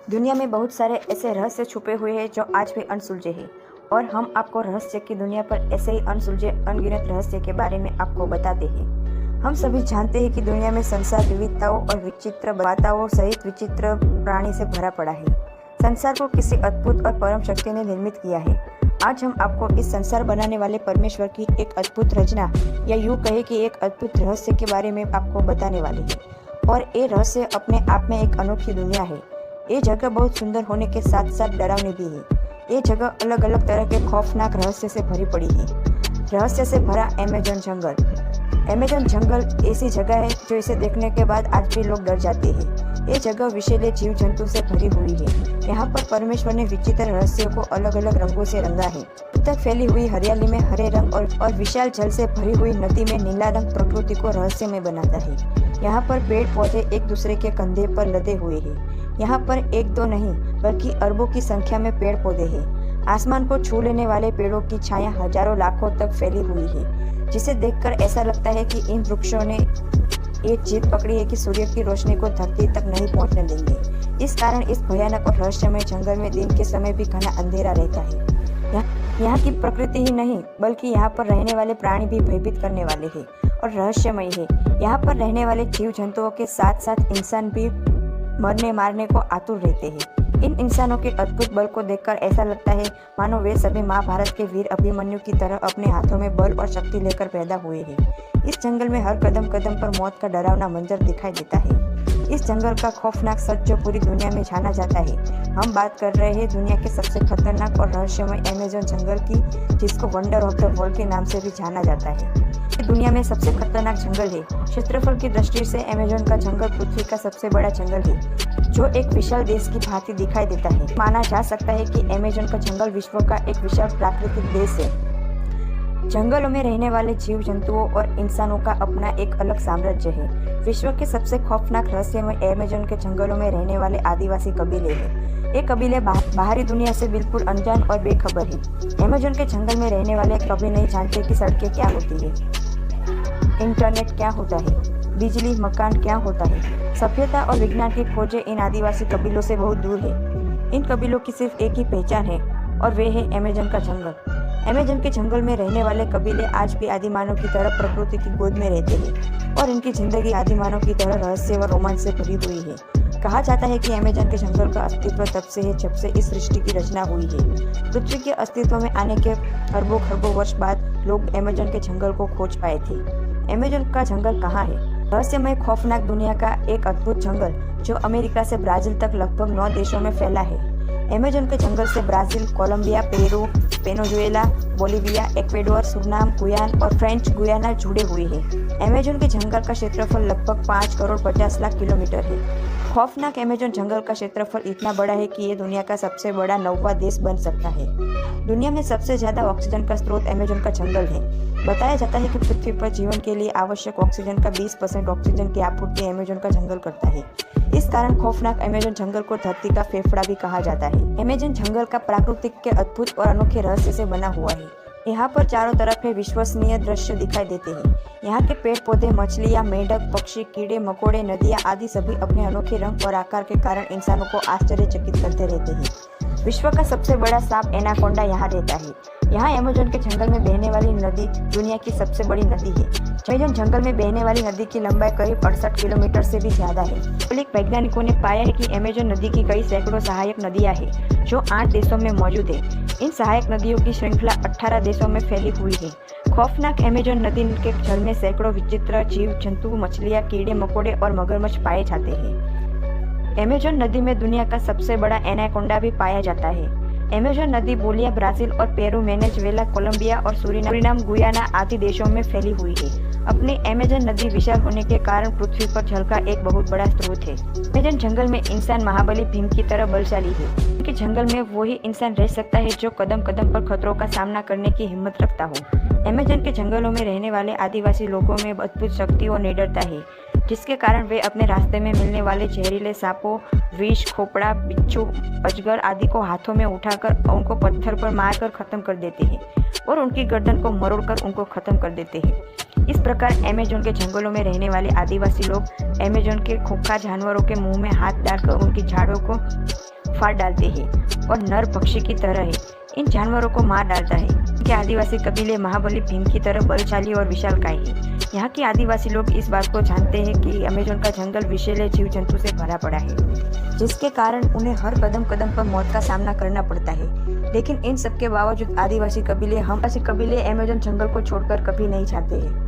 दुनिया में बहुत सारे ऐसे रहस्य छुपे हुए हैं जो आज भी अनसुलझे हैं और हम आपको रहस्य की दुनिया पर ऐसे ही अनसुलझे अनगिनत रहस्य के बारे में आपको बताते हैं। हम सभी जानते हैं कि दुनिया में संसार विविधताओं और विचित्र बाताओं सहित विचित्र प्राणी से भरा पड़ा है। संसार को किसी अद्भुत और परम शक्ति ने निर्मित किया है। आज हम आपको इस संसार बनाने वाले परमेश्वर की एक अद्भुत रचना या यूँ कहे कि एक अद्भुत रहस्य के बारे में आपको बताने वाले हैं। और ये रहस्य अपने आप में एक अनोखी दुनिया है। ये जगह बहुत सुंदर होने के साथ साथ डरावनी भी है। ये जगह अलग अलग तरह के खौफनाक रहस्य से भरी पड़ी है। रहस्य से भरा अमेज़न जंगल। अमेज़न जंगल ऐसी जगह है जो इसे देखने के बाद आज भी लोग डर जाते हैं। ये जगह विषैले जीव जंतु से भरी हुई है। यहाँ पर परमेश्वर ने विचित्र रहस्यों को अलग अलग रंगों से रंगा है। तक फैली हुई हरियाली में हरे रंग और विशाल जल से भरी हुई नदी में नीला रंग प्रकृति को रहस्यमय बनाता है। यहाँ पर पेड़ पौधे एक दूसरे के कंधे पर लदे हुए हैं। यहाँ पर एक दो नहीं बल्कि अरबों की संख्या में पेड़ पौधे हैं। आसमान को छू लेने वाले पेड़ों की छाया हजारों लाखों तक फैली हुई है, जिसे देखकर ऐसा लगता है कि इन वृक्षों ने एक जीत पकड़ी है कि सूर्य की रोशनी को धरती तक नहीं पहुंचने देंगे। इस कारण इस भयानक और रहस्यमय जंगल में दिन के समय भी घना अंधेरा रहता है। यहाँ की प्रकृति ही नहीं बल्कि यहाँ पर रहने वाले प्राणी भी भयभीत करने वाले हैं और रहस्यमय है। यहाँ पर रहने वाले जीव जंतुओं के साथ साथ इंसान भी मरने मारने को आतुर रहते हैं। इन इंसानों के अद्भुत बल को देखकर ऐसा लगता है मानो वे सभी महाभारत के वीर अभिमन्यु की तरह अपने हाथों में बल और शक्ति लेकर पैदा हुए हैं। इस जंगल में हर कदम कदम पर मौत का डरावना मंजर दिखाई देता है। इस जंगल का खौफनाक सच जो पूरी दुनिया में जाना जाता है। हम बात कर रहे हैं दुनिया के सबसे खतरनाक और रहस्यमय अमेज़न जंगल की, जिसको वंडर ऑफ द वर्ल्ड के नाम से भी जाना जाता है। ये दुनिया में सबसे खतरनाक जंगल है। क्षेत्रफल की दृष्टि से अमेज़न का जंगल पृथ्वी का सबसे बड़ा जंगल है, जो एक विशाल देश की भांति दिखाई देता है। माना जा सकता है कि अमेज़न का जंगल विश्व का एक विशाल प्राकृतिक देश है। जंगलों में रहने वाले जीव जंतुओं और इंसानों का अपना एक अलग साम्राज्य है। विश्व के सबसे खौफनाक रहस्यमय अमेज़न के जंगलों में रहने वाले आदिवासी कबीले हैं। ये कबीले बाहरी दुनिया से बिल्कुल अनजान और बेखबर हैं। अमेज़न के जंगल में रहने वाले कभी नहीं जानते कि सड़कें क्या होती है, इंटरनेट क्या होता है, बिजली मकान क्या होता है। सभ्यता और विज्ञान की खोजें इन आदिवासी कबीलों से बहुत दूर है। इन कबीलों की सिर्फ एक ही पहचान है और वे है अमेज़न का जंगल। अमेज़न के जंगल में रहने वाले कबीले आज भी आदिमानव की तरह प्रकृति की गोद में रहते हैं और इनकी जिंदगी आदिमानव की तरह रहस्य और रोमांच से भरी हुई है। कहा जाता है कि अमेज़न के जंगल का अस्तित्व तब से है जब से इस सृष्टि की रचना हुई है। पृथ्वी के अस्तित्व में आने के अरबों खरबों वर्ष बाद लोग अमेज़न के जंगल को खोज पाए थे। अमेज़न का जंगल कहाँ है? रहस्यमय खौफनाक दुनिया का एक अद्भुत जंगल जो अमेरिका से ब्राजील तक लगभग 9 देशों में फैला है। अमेज़न के जंगल से Brazil, Colombia, Peru, Venezuela, Bolivia, Ecuador, Suriname, Guyana और फ्रेंच गुयाना जुड़े हुए हैं। अमेज़न के जंगल का क्षेत्रफल लगभग 5 करोड़ 50 लाख किलोमीटर है। खौफनाक अमेज़न जंगल का क्षेत्रफल इतना बड़ा है कि ये दुनिया का सबसे बड़ा 9वां देश बन सकता है। दुनिया में सबसे ज्यादा ऑक्सीजन का स्रोत अमेज़न का जंगल है। बताया जाता है कि पृथ्वी पर जीवन के लिए आवश्यक ऑक्सीजन का 20% ऑक्सीजन की आपूर्ति अमेज़न का जंगल करता है। इस कारण खौफनाक अमेज़न जंगल को धरती का फेफड़ा भी कहा जाता है। अमेज़न जंगल का प्राकृतिक के अद्भुत और अनोखे रहस्य से बना हुआ है। यहाँ पर चारों तरफ विश्वसनीय दृश्य दिखाई देते हैं। यहाँ के पेड़ पौधे, मछलियाँ, मेंढक, पक्षी, कीड़े मकोड़े, नदियाँ आदि सभी अपने अनोखे रंग और आकार के कारण इंसानों को आश्चर्यचकित करते रहते हैं। विश्व का सबसे बड़ा सांप एनाकोंडा यहाँ रहता है। यहाँ अमेज़न के जंगल में बहने वाली नदी दुनिया की सबसे बड़ी नदी है। अमेज़न जंगल में बहने वाली नदी की लंबाई करीब 68 किलोमीटर से भी ज्यादा है। वैज्ञानिकों ने पाया है कि अमेज़न नदी की कई सैकड़ों सहायक नदियाँ हैं जो 8 देशों में मौजूद है। इन सहायक नदियों की श्रृंखला 18 देशों में फैली हुई है। खौफनाक अमेज़न नदी के जल में सैकड़ों विचित्र जीव जंतु, मछलियाँ, कीड़े मकोड़े और मगरमच्छ पाए जाते हैं। अमेज़न नदी में दुनिया का सबसे बड़ा एनाकोंडा भी पाया जाता है। अमेज़न नदी बोलिविया, ब्राजील और पेरू, वेनेजुएला, कोलंबिया और सूरीनाम, गुयाना आदि देशों में फैली हुई है। अपनी अमेज़न नदी विशाल होने के कारण पृथ्वी पर जल का एक बहुत बड़ा स्रोत है। अमेज़न जंगल में इंसान महाबली भीम की तरह बलशाली है, क्योंकि जंगल में वही इंसान रह सकता है जो कदम कदम पर खतरों का सामना करने की हिम्मत रखता हो। अमेज़न के जंगलों में रहने वाले आदिवासी लोगों में अद्भुत शक्ति और निडरता है, जिसके कारण वे अपने रास्ते में मिलने वाले जहरीले सांपों, विष, खोपड़ा, बिच्छू, अजगर आदि को हाथों में उठाकर उनको पत्थर पर मारकर खत्म कर देते हैं और उनकी गर्दन को मरोड़कर उनको खत्म कर देते हैं। इस प्रकार अमेज़न के जंगलों में रहने वाले आदिवासी लोग अमेज़न के खूंखार जानवरों के मुंह में हाथ डालकर उनकी झाड़ों को फाड़ डालते हैं और नर पक्षी की तरह इन जानवरों को मार डालता है। इनके आदिवासी कबीले महाबली भीम की तरह बलशाली और विशालकाय है। यहाँ के आदिवासी लोग इस बात को जानते हैं कि अमेज़न का जंगल विषैले जीव जंतु से भरा पड़ा है, जिसके कारण उन्हें हर कदम कदम पर मौत का सामना करना पड़ता है। लेकिन इन सब के बावजूद आदिवासी कबीले अमेज़न जंगल को छोड़कर कभी नहीं जाते हैं।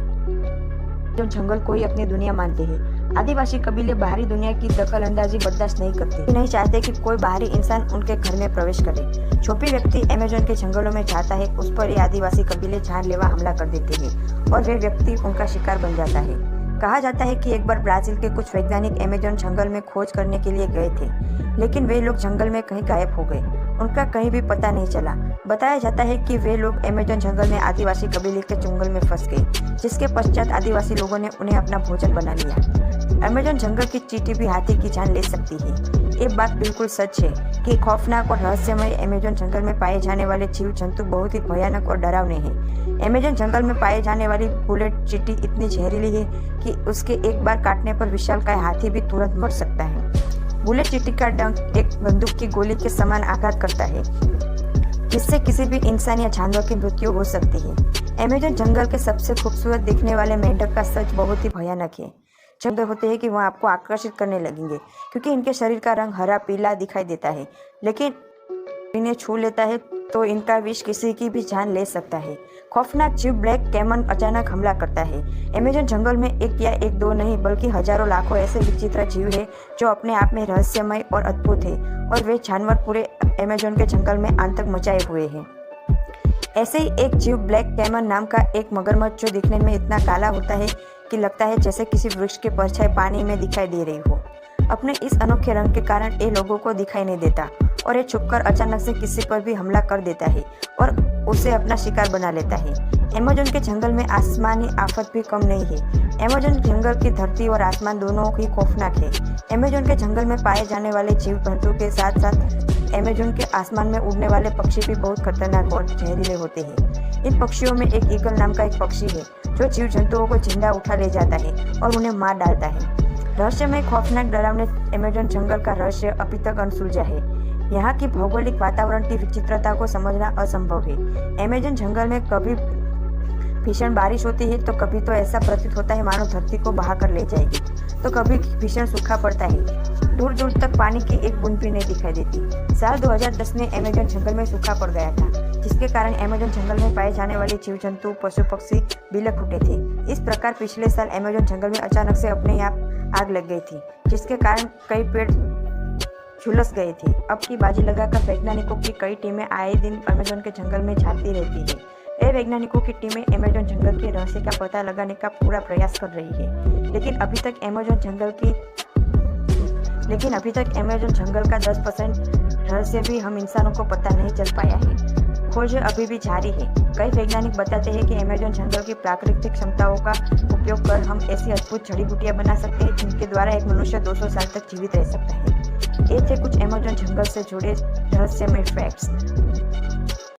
जो जंगल को ही अपनी दुनिया मानते हैं। आदिवासी कबीले बाहरी दुनिया की दखल अंदाजी बर्दाश्त नहीं करते, नहीं चाहते कि कोई बाहरी इंसान उनके घर में प्रवेश करे। जो भी व्यक्ति अमेज़न के जंगलों में जाता है उस पर ये आदिवासी कबीले जानलेवा हमला कर देते हैं और वे व्यक्ति उनका शिकार बन जाता है। कहा जाता है कि एक बार ब्राजील के कुछ वैज्ञानिक अमेज़न जंगल में खोज करने के लिए गए थे, लेकिन वे लोग जंगल में कहीं गायब हो गए। उनका कहीं भी पता नहीं चला। बताया जाता है कि वे लोग अमेज़न जंगल में आदिवासी कबीले के जंगल में फंस गए, जिसके पश्चात आदिवासी लोगों ने उन्हें अपना भोजन बना लिया। अमेज़न जंगल की चींटी भी हाथी की जान ले सकती है। ये बात बिल्कुल सच है कि खौफनाक और रहस्यमय अमेज़न जंगल में पाए जाने वाले जीव जंतु बहुत ही भयानक और डरावने हैं। अमेज़न जंगल में पाए जाने वाली बुलेट चींटी इतनी जहरीली है कि उसके एक बार काटने पर विशालकाय हाथी भी तुरंत मर सकता है। बुलेट चींटी का डंक एक बंदूक की गोली के समान आघात करता है, जिससे किसी भी इंसान या जानवर की मृत्यु हो सकती है। अमेज़न जंगल के सबसे खूबसूरत दिखने वाले मेंढक का सच बहुत ही भयानक है। जंगल होते हैं कि वह आपको आकर्षित करने लगेंगे, क्योंकि इनके शरीर का रंग हरा पीला दिखाई देता है, लेकिन इन्हें छू लेता है तो इनका विष किसी की भी जान ले सकता है। खौफनाक जीव ब्लैक कैमन अचानक हमला करता है। अमेज़न जंगल में एक या एक दो नहीं बल्कि हजारों लाखों ऐसे विचित्र जीव हैं जो अपने आप में रहस्यमय और अद्भुत है, और वे जानवर पूरे अमेज़न के जंगल में आतंक मचाए हुए हैं। ऐसे ही एक जीव ब्लैक कैमन नाम का एक मगरमच्छ जो दिखने में इतना काला होता है कि लगता है जैसे किसी वृक्ष की परछाई पानी में दिखाई दे रही हो। अपने इस अनोखे रंग के कारण ये लोगों को दिखाई नहीं देता और ये छुपकर अचानक से किसी पर भी हमला कर देता है और उसे अपना शिकार बना लेता है। अमेज़न के जंगल में आसमानी आफत भी कम नहीं है। अमेज़न जंगल की धरती और आसमान दोनों ही खौफनाक है। अमेज़न के जंगल में पाए जाने वाले जीव जंतु के साथ साथ अमेज़न के आसमान में उड़ने वाले पक्षी भी बहुत खतरनाक और जहरीले होते हैं। इन पक्षियों में एक ईगल नाम का एक पक्षी है जो जीव जंतुओं को जिंदा उठा ले जाता है और उन्हें मार डालता है। रहस्यमय खौफनाक डरावने अमेज़न जंगल का रहस्य अभी तक अनसुलझा है। यहाँ की भौगोलिक वातावरण की विचित्रता को समझना असंभव है। अमेज़न जंगल में कभी भीषण बारिश होती है तो कभी तो ऐसा प्रतीत होता है मानो धरती को बहा कर ले जाएगी, तो कभी भीषण सूखा पड़ता है। दूर दूर तक पानी की एक बूंद भी नहीं दिखाई देती। साल 2010 में अमेज़न जंगल में सूखा पड़ गया था, जिसके कारण अमेज़न जंगल में पाए जाने वाले जीव जंतु पशु पक्षी बिलख उठे थे। इस प्रकार पिछले साल अमेज़न जंगल में अचानक से अपने आप आग लग गई थी, जिसके कारण कई पेड़ झुलस गए थे। अब की बाजी लगाकर वैज्ञानिकों की कई टीमें आए दिन अमेज़न के जंगल में जाती रहती है। ये वैज्ञानिकों की टीमें अमेज़न जंगल के रहस्य का पता लगाने का पूरा प्रयास कर रही है, लेकिन अभी तक अमेज़न जंगल का 10% रहस्य भी हम इंसानों को पता नहीं चल पाया है। खोज अभी भी जारी है। कई वैज्ञानिक बताते हैं कि अमेज़न जंगल की प्राकृतिक क्षमताओं का उपयोग कर हम ऐसी अद्भुत जड़ी बूटियां बना सकते हैं जिनके द्वारा एक मनुष्य 200 साल तक जीवित रह सकता है। ये थे कुछ अमेज़न जंगल से जुड़े रहस्यमय फैक्ट्स।